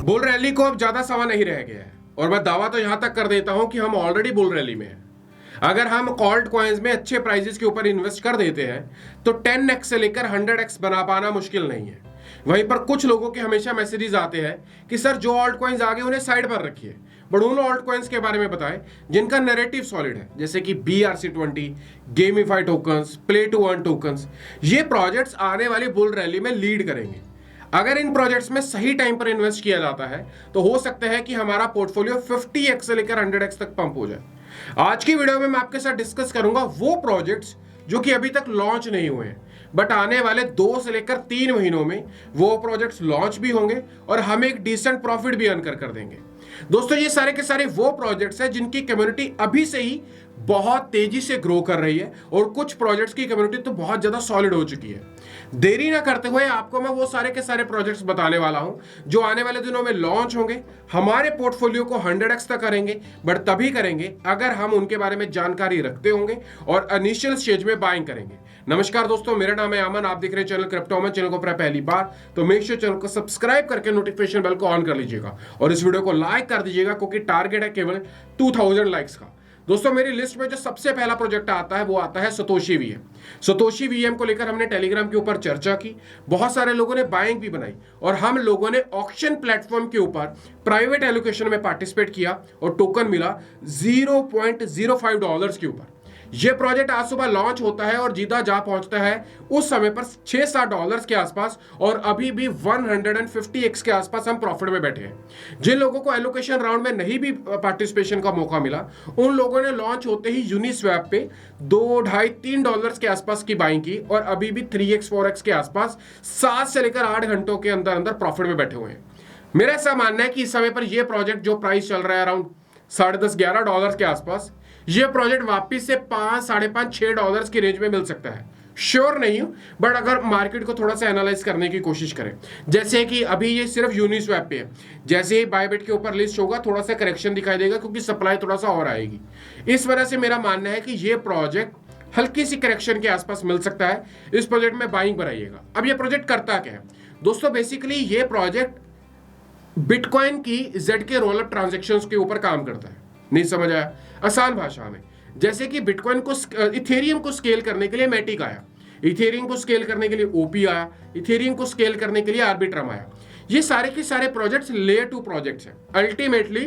Bull rally को अब ज्यादा समय नहीं रह गया है और मैं दावा तो यहां तक कर देता हूं कि हम ऑलरेडी बुल रैली में हैं। अगर हम ऑल्ट कॉइन्स में अच्छे प्राइजेस के ऊपर इन्वेस्ट कर देते हैं तो 10x से लेकर 100x बना पाना मुश्किल नहीं है। वहीं पर कुछ लोगों के हमेशा मैसेजेस आते हैं कि सर जो ऑल्ट कॉइन्स आगे उन्हें साइड पर रखिए, बट उन ऑल्ट कॉइन्स के बारे में बताएं जिनका नैरेटिव सॉलिड है, जैसे कि BRC20, gamify tokens, play to earn tokens. ये प्रोजेक्ट्स आने वाली बुल रैली में लीड करेंगे। अगर इन प्रोजेक्ट्स में सही टाइम पर इन्वेस्ट किया जाता है तो हो सकता है कि हमारा पोर्टफोलियो 50x से लेकर 100x तक पंप हो जाए। आज की वीडियो में मैं आपके साथ डिस्कस करूंगा वो प्रोजेक्ट्स जो कि अभी तक लॉन्च नहीं हुए हैं, बट आने वाले 2 से लेकर 3 महीनों में वो प्रोजेक्ट्स लॉन्च भी होंगे और हम एक डिसेंट प्रॉफिट भी अर्न कर देंगे। दोस्तों, ये सारे के सारे वो प्रोजेक्ट्स हैं जिनकी कम्युनिटी अभी से ही बहुत तेजी से ग्रो कर रही है और कुछ प्रोजेक्ट्स की कम्युनिटी तो बहुत ज्यादा सॉलिड हो चुकी है। देरी ना करते हुए आपको मैं वो सारे के सारे प्रोजेक्ट्स बताने वाला हूं जो आने वाले दिनों में लॉन्च होंगे, हमारे पोर्टफोलियो को 100x तक करेंगे, बट तभी करेंगे अगर हम उनके बारे में जानकारी रखते होंगे और इनिशियल स्टेज में बाइंग करेंगे। नमस्कार दोस्तों, मेरा नाम है अमन, आप देख रहे हैं चैनल क्रिप्टो अमन। चैनल को पहली बार तो मेक श्योर चैनल को सब्सक्राइब करके नोटिफिकेशन बेल को ऑन कर लीजिएगा और इस वीडियो को लाइक कर दीजिएगा क्योंकि टारगेट है केवल 2000 लाइक्स का। दोस्तों, मेरी लिस्ट में जो सबसे पहला प्रोजेक्ट आता है वो आता है सतोशी वीएम। सतोशी वीएम को लेकर हमने टेलीग्राम के ऊपर चर्चा की, बहुत सारे लोगों ने बाइंग भी बनाई और हम लोगों ने ऑक्शन प्लेटफॉर्म के ऊपर प्राइवेट एलोकेशन में पार्टिसिपेट किया और टोकन मिला $0.05 के ऊपर। यह प्रोजेक्ट आज सुबह लॉन्च होता है और जीता जा पहुंचता है उस समय पर $6-7 के आसपास और अभी भी 150x के आसपास हम प्रॉफिट में बैठे हैं। जिन लोगों को एलोकेशन राउंड में नहीं भी पार्टिसिपेशन का मौका मिला, उन लोगों ने लॉन्च होते ही यूनिस्वैप पे $2-2.5-3 के आसपास की बाइंग की और अभी भी 3x-4x के आसपास 7 से लेकर 8 घंटों के अंदर अंदर प्रॉफिट में बैठे हुए हैं। मेरा ऐसा मानना है कि इस समय पर यह प्रोजेक्ट जो प्राइस चल रहा है अराउंड $10.5-11 के आसपास, ये प्रोजेक्ट वापस से $5-5.5-6 की रेंज में मिल सकता है। श्योर नहीं हूं, बट अगर मार्केट को थोड़ा सा एनालाइज करने की कोशिश करें, जैसे कि अभी ये सिर्फ यूनिस्वैप पे है, जैसे ही बायबिट के ऊपर लिस्ट होगा थोड़ा सा करेक्शन दिखाई देगा क्योंकि सप्लाई थोड़ा सा और आएगी। इस वजह से मेरा मानना है कि ये प्रोजेक्ट हल्की सी करेक्शन के आसपास मिल सकता है। इस प्रोजेक्ट में बाइंग बनाइएगा। अब ये प्रोजेक्ट करता क्या है दोस्तों? बेसिकली ये प्रोजेक्ट बिटकॉइन की ZK रोलअप ट्रांजेक्शन्स के ऊपर काम करता है। नहीं समझ आया? आसान भाषा में, जैसे कि बिटकॉइन को इथेरियम को स्केल करने के लिए मैटिक आया, इथेरियम को स्केल करने के लिए ओपी आया, इथेरियम को स्केल करने के लिए आर्बिट्रम आया। ये सारे के सारे प्रोजेक्ट्स लेयर 2 प्रोजेक्ट्स हैं। अल्टीमेटली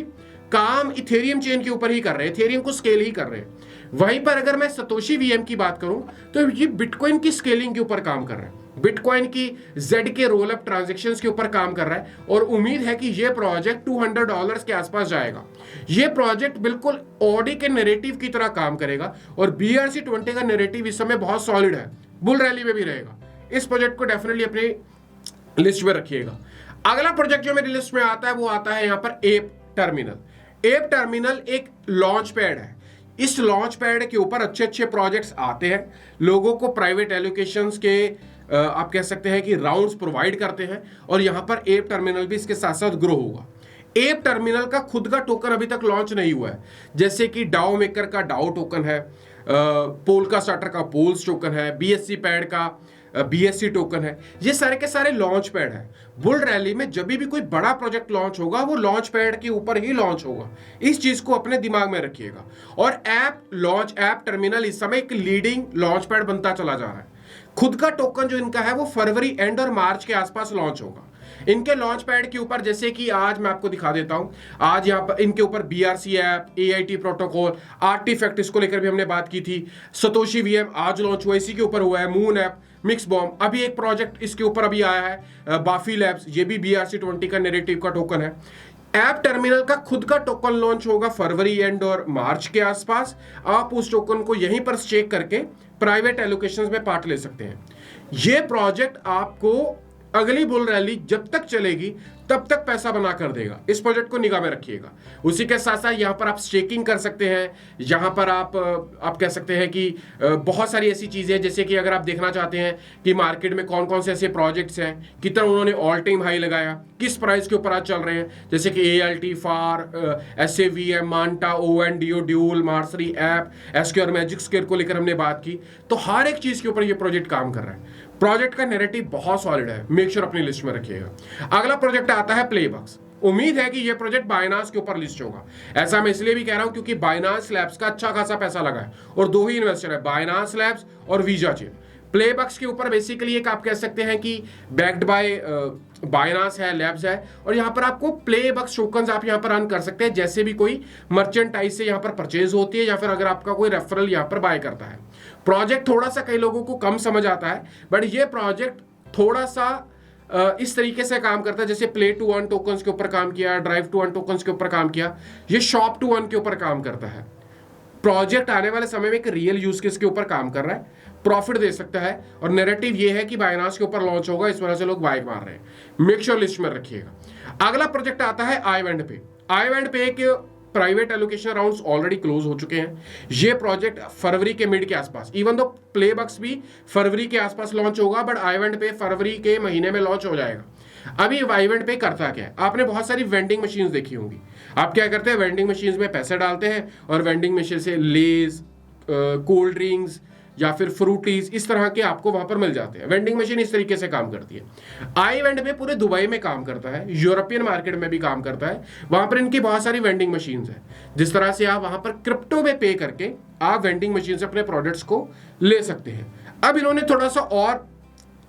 काम इथेरियम चेन के ऊपर ही कर रहे हैं, इथेरियम को स्केल ही कर रहे हैं। वहीं पर अगर मैं सतोशी वीएम की बात करूं तो ये बिटकॉइन की स्केलिंग के ऊपर काम कर रहा है, बिटकॉइन की ZK रोलअप ट्रांजैक्शंस के ऊपर काम कर रहा है और उम्मीद है कि यह प्रोजेक्ट $200 के आसपास जाएगा। यह प्रोजेक्ट बिल्कुल ऑडी के नैरेटिव की तरह काम करेगा और BRC20 का नैरेटिव इस समय बहुत सॉलिड है, बुल रैली में भी रहेगा। इस प्रोजेक्ट को डेफिनेटली अपनी लिस्ट में रखिएगा। अगला प्रोजेक्ट जो मेरी लिस्ट में आता है वो आता है यहाँ पर एप टर्मिनल। एप टर्मिनल एक लॉन्च पैड है। इस लॉन्च पैड के ऊपर अच्छे अच्छे प्रोजेक्ट्स आते हैं, लोगों को प्राइवेट एलोकेशंस के आप कह सकते हैं कि राउंड्स प्रोवाइड करते हैं और यहां पर एप टर्मिनल भी इसके साथ साथ ग्रो होगा। एप टर्मिनल का खुद का टोकन अभी तक लॉन्च नहीं हुआ है, जैसे कि डाओ मेकर का डाओ टोकन है, पोलका स्टार्टर का पोल्स टोकन है, BSC पैड का BSC टोकन है। ये सारे के सारे लॉन्च पैड है। बुल रैली में जब भी कोई बड़ा प्रोजेक्ट लॉन्च होगा वो लॉन्च पैड के ऊपर ही लॉन्च होगा। इस चीज को अपने दिमाग में रखिएगा। और ऐप टर्मिनल इस समय एक लीडिंग लॉन्च पैड बनता चला जा रहा है। खुद का टोकन जो इनका है वो फरवरी एंड और मार्च के आसपास लॉन्च होगा। इनके लॉन्च पैड के ऊपर, जैसे कि आज मैं आपको दिखा देता हूं, आज यहाँ पर इनके ऊपर BRC app, AIT protocol, artifact, इसको लेकर भी हमने बात की थी। सतोशी वीएम आज लॉन्च हुआ, इसी के ऊपर हुआ है। मून ऐप, मिक्स बॉम्ब, अभी एक प्रोजेक्ट इसके ऊपर अभी आया है, बाफी लैब्स, ये भी BRC20 का नैरेटिव का टोकन है। ऐप टर्मिनल का खुद का टोकन लॉन्च होगा फरवरी एंड और मार्च के आसपास। आप उस टोकन को यहीं पर स्टेक करके प्राइवेट एलोकेशंस में पार्ट ले सकते हैं। यह प्रोजेक्ट आपको अगली बुल रैली जब तक चलेगी तब तक पैसा बना कर देगा। इस प्रोजेक्ट को निगाह में रखिएगा। उसी के साथ साथ यहाँ पर आप स्टेकिंग कर सकते हैं। यहाँ पर आप कह सकते हैं कि बहुत सारी ऐसी चीज़ें, जैसे कि अगर आप देखना चाहते हैं कि मार्केट में कौन कौन से ऐसे प्रोजेक्ट्स हैं, कितना उन्होंने ऑल टाइम हाई लगाया, किस प्राइस के ऊपर आज चल रहे हैं, जैसे कि ALT, फार, SAVM, मांटा, ONDO, ड्यूल, मार्सरी ऐप, SQ और मैजिक स्क्वायर को लेकर हमने बात की। तो हर एक चीज़ के ऊपर ये प्रोजेक्ट काम कर रहा है। प्रोजेक्ट का नैरेटिव बहुत सॉलिड है, मेक श्योर अपनी लिस्ट में रखिएगा। अगला प्रोजेक्ट आता है प्लेबक्स। उम्मीद है कि ये प्रोजेक्ट बाइनांस के ऊपर लिस्ट होगा। ऐसा मैं इसलिए भी कह रहा हूं क्योंकि बाइनांस लैब्स का अच्छा खासा पैसा लगा है और दो ही इन्वेस्टर है, बाइनांस लैब्स और वीजा चेन। प्लेबक्स के ऊपर बेसिकली एक आप कह सकते हैं कि बैक्ड बाय बाइनांस है, लैब्स है, और यहाँ पर आपको प्लेबक्स टोकन्स आप यहाँ पर अर्न कर सकते हैं जैसे भी कोई मर्चेंटाइज से यहाँ पर परचेज होती है या फिर अगर आपका कोई रेफरल यहाँ पर बाय करता है। प्रोजेक्ट थोड़ा सा कई लोगों को कम समझ आता है, बट ये प्रोजेक्ट थोड़ा सा इस तरीके से काम करता है जैसे प्ले टू अर्न टोकन्स के ऊपर काम किया, ड्राइव टू अर्न टोकन्स के ऊपर काम किया, ये शॉप टू अर्न के ऊपर काम करता है। प्रोजेक्ट आने वाले समय में एक रियल यूज केस के ऊपर काम कर रहा है, प्रॉफिट दे सकता है, और नैरेटिव ये है कि बाइनांस के ऊपर लॉन्च होगा, इस वजह से लोग बाय मार रहे हैं। मेक श्योर लिस्ट में रखिएगा। अगला प्रोजेक्ट आता है iVendPay। iVendPay के private allocation rounds already close हो चुके हैं। ये प्रोजेक्ट फरवरी के मिड के आसपास, इवन दो प्लेबक्स भी फरवरी के आसपास लॉन्च होगा, बट iVendPay फरवरी के महीने में लॉन्च हो जाएगा। अभी iVendPay करता क्या है, आपने बहुत सारी वेंडिंग मशीन्स देखी होंगी। आप क्या करते हैं, वेंडिंग मशीन्स में पैसे डालते हैं और वेंडिंग मशीन से लेज, कोल्ड ड्रिंक्स या फिर फ्रूटीज इस तरह के आपको वहां पर मिल जाते हैं। वेंडिंग मशीन इस तरीके से काम करती है। iVendPay पूरे दुबई में काम करता है, यूरोपियन मार्केट में भी काम करता है, वहां पर इनकी बहुत सारी वेंडिंग मशीन्स है। जिस तरह से आप वहां पर क्रिप्टो में पे करके आप वेंडिंग मशीन से अपने प्रोडक्ट्स को ले सकते हैं। अब इन्होंने थोड़ा सा और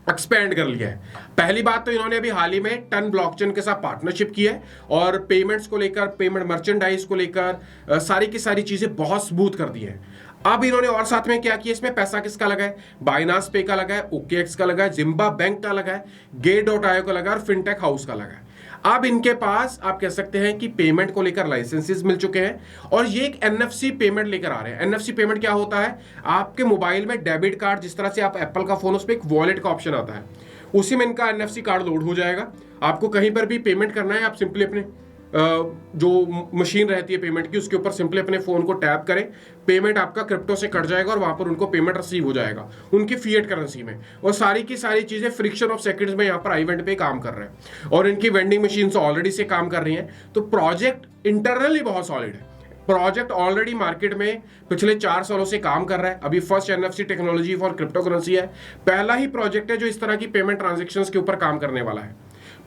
एक्सपेंड कर लिया है। पहली बात तो इन्होंने अभी हाल ही में टन ब्लॉकचेन के साथ पार्टनरशिप की है और पेमेंट्स को लेकर, पेमेंट मर्चेंडाइज को लेकर सारी की सारी चीजें बहुत स्मूथ कर दी है। अब इन्होंने और साथ में क्या किया, इसमें पैसा किसका लगा है, बाइनांस पे का लगा है, OKX का लगा है, जिम्बा बैंक का लगा है, Gate.io का लगा है और फिनटेक हाउस का लगा है। अब इनके पास आप कह सकते हैं कि पेमेंट को लेकर लाइसेंसेस मिल चुके हैं और ये एक NFC पेमेंट लेकर आ रहे हैं। NFC पेमेंट क्या होता है, आपके मोबाइल में डेबिट कार्ड, जिस तरह से आप एप्पल का फोन, उस पर एक वॉलेट का ऑप्शन आता है, उसी में इनका NFC कार्ड लोड हो जाएगा। आपको कहीं पर भी पेमेंट करना है, आप सिंपली अपने जो मशीन रहती है पेमेंट की, उसके ऊपर सिंपली अपने फोन को टैप करें, पेमेंट आपका क्रिप्टो से कट जाएगा और वहां पर उनको पेमेंट रिसीव हो जाएगा उनकी फिएट करेंसी में। और सारी की सारी चीजें फ्रिक्शन ऑफ सेकंड्स में यहाँ पर iVendPay काम कर रहे हैं और इनकी वेंडिंग मशीन ऑलरेडी से काम कर रही हैं। तो प्रोजेक्ट इंटरनली बहुत सॉलिड है। प्रोजेक्ट ऑलरेडी मार्केट में पिछले 4 सालों से काम कर रहा है। अभी first NFC technology for crypto currency है, पहला ही प्रोजेक्ट है जो इस तरह की पेमेंट ट्रांजेक्शन्स के ऊपर काम करने वाला है।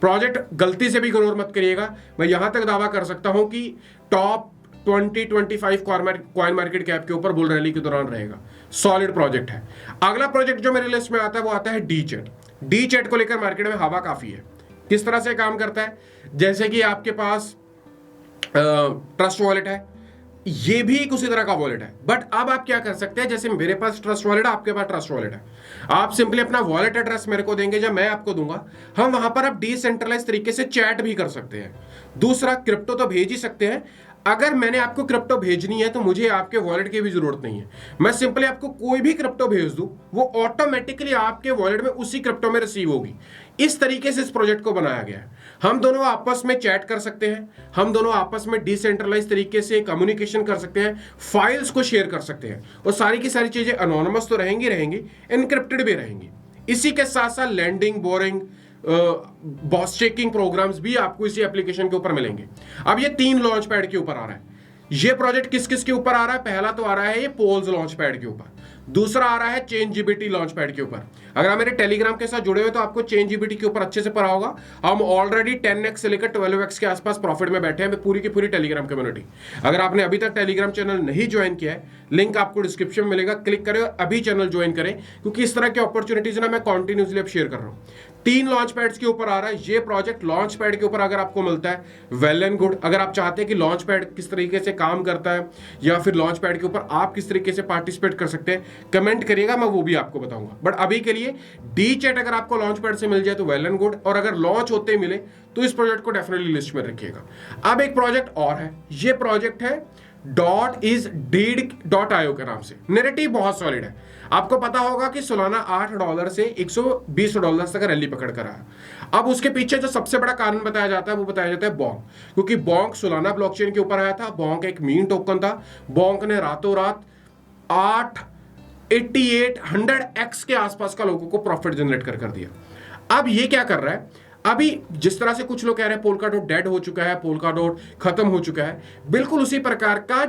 प्रोजेक्ट गलती से भी इग्नोर मत करिएगा। मैं यहां तक दावा कर सकता हूं कि टॉप 20-25 कॉइन मार्केट कैप के ऊपर बुल रैली के दौरान रहेगा। सॉलिड प्रोजेक्ट है। अगला प्रोजेक्ट जो मेरे लिस्ट में आता है वो आता है डीचैट। डीचैट को लेकर मार्केट में हवा काफी है। किस तरह से काम करता है, जैसे कि आपके पास ट्रस्ट वॉलेट है, ये भी एक उसी तरह का वॉलेट है, बट अब आप क्या कर सकते हैं, जैसे मेरे पास ट्रस्ट वॉलेट है, आपके पास ट्रस्ट वॉलेट है, आप सिंपली अपना वॉलेट एड्रेस मेरे को देंगे या मैं आपको दूंगा, हम वहां पर आप डिसेंट्रलाइज तरीके से चैट भी कर सकते हैं। दूसरा, क्रिप्टो तो भेज ही सकते हैं। अगर मैंने आपको क्रिप्टो भेजनी है तो मुझे आपके वॉलेट की भी जरूरत नहीं है, मैं सिंपली आपको कोई भी क्रिप्टो भेज दूं, वो ऑटोमेटिकली आपके वॉलेट में उसी क्रिप्टो में रिसीव होगी। इस तरीके से इस प्रोजेक्ट को बनाया गया है। हम दोनों आपस में चैट कर सकते हैं, हम दोनों आपस में डिसेंट्रलाइज तरीके से कम्युनिकेशन कर सकते हैं, फाइल्स को शेयर कर सकते हैं और सारी की सारी चीजें अनोनिमस तो रहेंगी, एनक्रिप्टेड भी रहेंगी। इसी के साथ साथ landing, boring, boss checking programmes भी आपको इसी एप्लीकेशन के ऊपर मिलेंगे। अब ये 3 लॉन्च पैड के ऊपर आ रहा है। ये प्रोजेक्ट किस किस के ऊपर आ रहा है, पहला तो आ रहा है ये पोल्स लॉन्च पैड के ऊपर, दूसरा आ रहा है ChainGPT लॉन्च पैड के ऊपर। अगर आप मेरे टेलीग्राम के साथ जुड़े हुए तो आपको ChainGPT के ऊपर अच्छे से पढ़ा होगा। हम ऑलरेडी 10x से लेकर 12x के आसपास प्रॉफिट में बैठे हैं, पूरी की पूरी टेलीग्राम कम्युनिटी। अगर आपने अभी तक टेलीग्राम चैनल नहीं ज्वाइन किया है, लिंक आपको डिस्क्रिप्शन में मिलेगा, क्लिक करें और अभी चैनल ज्वाइन करें, क्योंकि इस तरह की अपॉर्चुनिटीज ना मैं कॉन्टिन्यूसली अब शेयर कर रहा हूँ। 3 लॉन्च पैड्स के ऊपर आ रहा है ये प्रोजेक्ट। लॉन्च पैड के ऊपर अगर आपको मिलता है वेल एंड गुड। अगर आप चाहते हैं कि लॉन्च पैड किस तरीके से काम करता है या फिर लॉन्च पैड के ऊपर आप किस तरीके से पार्टिसिपेट कर सकते हैं, कमेंट करिएगा, मैं वो भी आपको बताऊंगा। बट अभी के लिए डीचैट अगर आपको लॉन्च पैड से मिल जाए तो वेल एंड गुड, और अगर लॉन्च होते ही मिले तो इस प्रोजेक्ट को डेफिनेटली लिस्ट में रखिएगा। अब एक प्रोजेक्ट और है, ये प्रोजेक्ट है .is.deed.io के नाम से। नैरेटिव बहुत सॉलिड है। आपको पता होगा कि सोलाना $8 से $120 तक रैली पकड़ कर आया। अब उसके पीछे जो सबसे बड़ा कारण बताया जाता है वो बताया जाता है बोंक, क्योंकि बोंक सोलाना ब्लॉकचेन के ऊपर आया था। बोंक एक मीन टोकन था। बोंक ने रातों रात 888 के आसपास का लोगों को प्रॉफिट जनरेट कर दिया। अब ये क्या कर रहा है, अभी जिस तरह से कुछ लोग कह रहे हैं पोलकाडॉट डेड हो चुका है, पोलकाडॉट खत्म हो चुका है, बिल्कुल उसी प्रकार का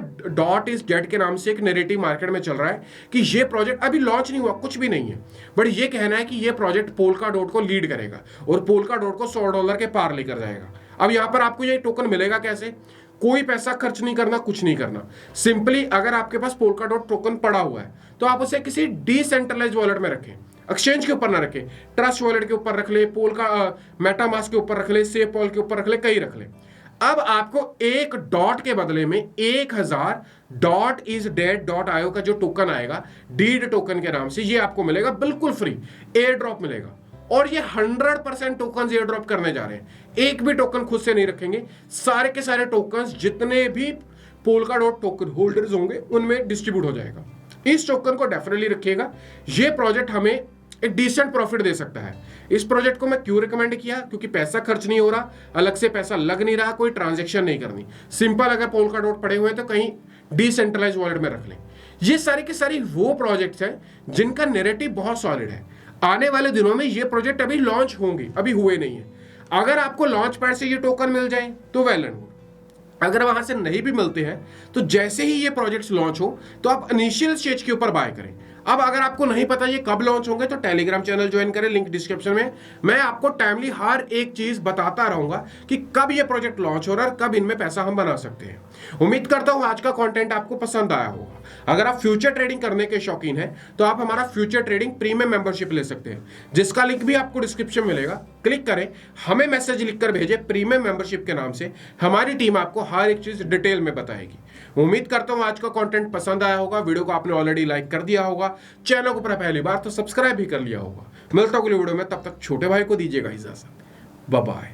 .is के नाम से एक नैरेटिव मार्केट में चल रहा है कि ये प्रोजेक्ट अभी लॉन्च नहीं हुआ, कुछ भी नहीं है, बट ये कहना है कि ये प्रोजेक्ट पोलकाडॉट को लीड करेगा और पोलकाडॉट को $100 के पार लेकर जाएगा। अब यहां पर आपको ये टोकन मिलेगा कैसे? कोई पैसा खर्च नहीं करना, कुछ नहीं करना। सिंपली अगर आपके पास पोल्काडॉट टोकन पड़ा हुआ है तो आप उसे किसी डिसेंट्रलाइज्ड वॉलेट में रखें, एक्सचेंज के ऊपर ना रखें, ट्रस्ट वॉलेट के ऊपर रख ले, मेटामास्क के ऊपर रख ले, सेफपॉल के ऊपर रख ले, कहीं रख ले। अब आपको एक डॉट के बदले में 1000 डॉट इज डेड डॉट आयो का जो टोकन आएगा डीड टोकन के नाम से, ये आपको मिलेगा बिल्कुल फ्री, एयर ड्रॉप मिलेगा। और ये 100% टोकन एयर ड्रॉप करने जा रहे हैं, एक भी टोकन खुद से नहीं रखेंगे, सारे के सारे टोकन जितने भी पोल्काडॉट टोकन होल्डर्स होंगे उनमें डिस्ट्रीब्यूट हो जाएगा। इस टोकन को डेफिनेटली रखिएगा, ये प्रोजेक्ट हमें एक डिसेंट प्रॉफिट दे सकता है। इस प्रोजेक्ट को मैं क्यों रिकमेंड किया? क्योंकि पैसा खर्च नहीं हो रहा, अलग से पैसा लग नहीं रहा, कोई ट्रांजैक्शन नहीं करनी, सिंपल अगर पोल्काडॉट पड़े हुए हैं तो कहीं डिसेंट्रलाइज वॉलेट में रख लें। ये सारी की सारी वो प्रोजेक्ट्स हैं जिनका नैरेटिव बहुत सॉलिड है। आने वाले दिनों में ये प्रोजेक्ट अभी लॉन्च होंगे, अभी हुए नहीं है। अगर आपको लॉन्च पैड से ये टोकन मिल जाए तो वेल एंड गुड, अगर वहां से नहीं भी मिलते हैं तो जैसे ही ये प्रोजेक्ट्स लॉन्च हो तो आप इनिशियल स्टेज के ऊपर बाय करें। अब अगर आपको नहीं पता ये कब लॉन्च होंगे तो टेलीग्राम चैनल ज्वाइन करें, लिंक डिस्क्रिप्शन में। मैं आपको टाइमली हर एक चीज बताता रहूंगा कि कब ये प्रोजेक्ट लॉन्च हो रहा है और कब इनमें पैसा हम बना सकते हैं। उम्मीद करता हूं आज का कंटेंट आपको पसंद आया होगा। अगर आप फ्यूचर ट्रेडिंग करने के शौकीन हैं तो आप हमारा फ्यूचर ट्रेडिंग प्रीमियम मेंबरशिप ले सकते हैं, जिसका लिंक भी आपको डिस्क्रिप्शन में मिलेगा। क्लिक करें, हमें मैसेज लिखकर भेजें प्रीमियम मेंबरशिप के नाम से, हमारी टीम आपको हर एक चीज डिटेल में बताएगी। उम्मीद करता हूं आज का कंटेंट पसंद आया होगा। वीडियो को आपने ऑलरेडी लाइक कर दिया होगा, चैनल को पहली बार तो सब्सक्राइब भी कर लिया होगा। मिलता हूं अगली वीडियो में, तब तक छोटे भाई को दीजिएगा इजाजत। Bye bye.